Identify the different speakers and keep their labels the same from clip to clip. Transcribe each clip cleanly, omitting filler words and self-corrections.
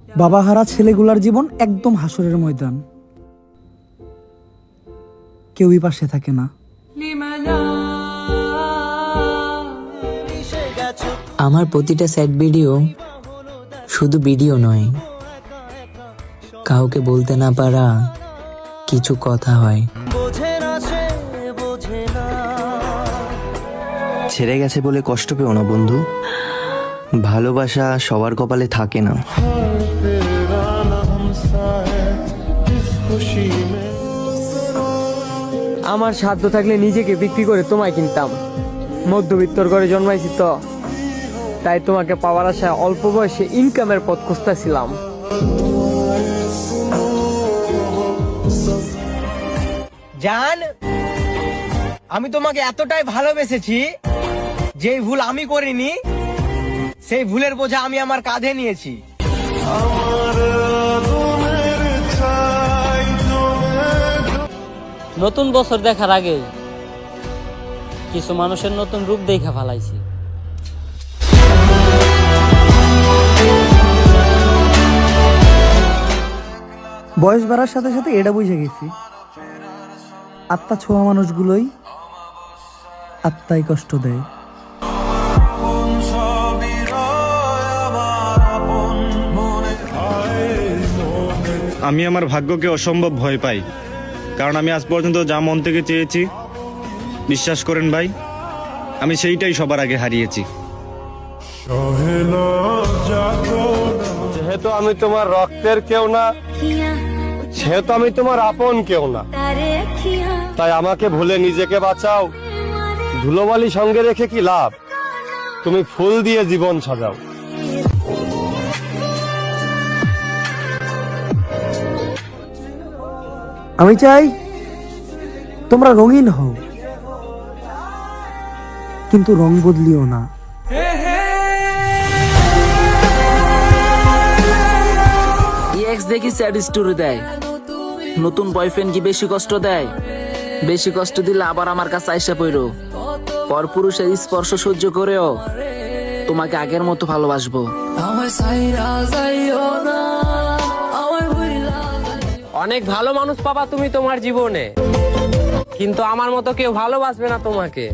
Speaker 1: বাবা হারা ছেলেগুলার জীবন একদম হাসরের ময়দান, কেউই পাশে থাকে না।
Speaker 2: আমার প্রতিটা স্যাড ভিডিও শুধু ভিডিও নয়, কাউকে বলতে না পারা কিছু কথা হয়।
Speaker 3: ছেড়ে গেছে বলে কষ্ট পেও না বন্ধু, ভালোবাসা সবার কপালে থাকে না।
Speaker 4: আমার সাধ্য থাকলে নিজেকে বিক্রি করে তোমায় কিনতাম। মধ্যবিত্তর ঘরে জন্মাইছি তো, তাই তোমাকে পাওয়ার আশায় অল্প বয়সে ইনকামের পথ খুঁজতেছিলাম। জান, আমি তোমাকে এতটাই ভালোবেসেছি, যেই ভুল আমি করিনি সেই ভুলের বোঝা আমি আমার কাঁধে নিয়েছি।
Speaker 5: নতুন বছর দেখার আগে কিছু মানুষের নতুন রূপ দেখা ফেলাইছি।
Speaker 1: বয়স বাড়ার সাথে সাথে এটা বুঝে গেছি, আত্মা ছোঁয়া মানুষগুলোই আত্মায় কষ্ট দেয়।
Speaker 6: আমি আমার ভাগ্যকে অসম্ভব ভয় পাই, কারণ আমি আজ পর্যন্ত যা মন থেকে চেয়েছি, বিশ্বাস করেন ভাই, আমি সেইটাই সবার আগে হারিয়েছি।
Speaker 7: যেহেতু আমি তোমার রক্তের কেউ না, সেহেতু আমি তোমার আপন কেউ না, তাই আমাকে ভুলে নিজেকে বাঁচাও। ধুলোবালি সঙ্গে রেখে কি লাভ, তুমি ফুল দিয়ে জীবন সাজাও।
Speaker 1: আমি চাই তোমরা রঙিন হও, কিন্তু রং বদলিও না।
Speaker 2: এক্স দেখি স্যাড স্টোরি দেয়, নতুন বয়ফ্রেন্ড কি বেশি কষ্ট দেয়? বেশি কষ্ট দিলে আবার আমার কাছে আইসা পড়ো। পরপুরুষের স্পর্শ সহ্য করেও তোমাকে আগের মতো ভালোবাসবো।
Speaker 4: অনেক ভালো মানুষ পাবা তুমি তোমার জীবনে, কিন্তু আমার মতো কেউ ভালোবাসবে না তোমাকে।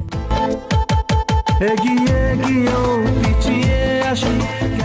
Speaker 1: এগিয়ে গিয়েও পিছিয়ে আসি।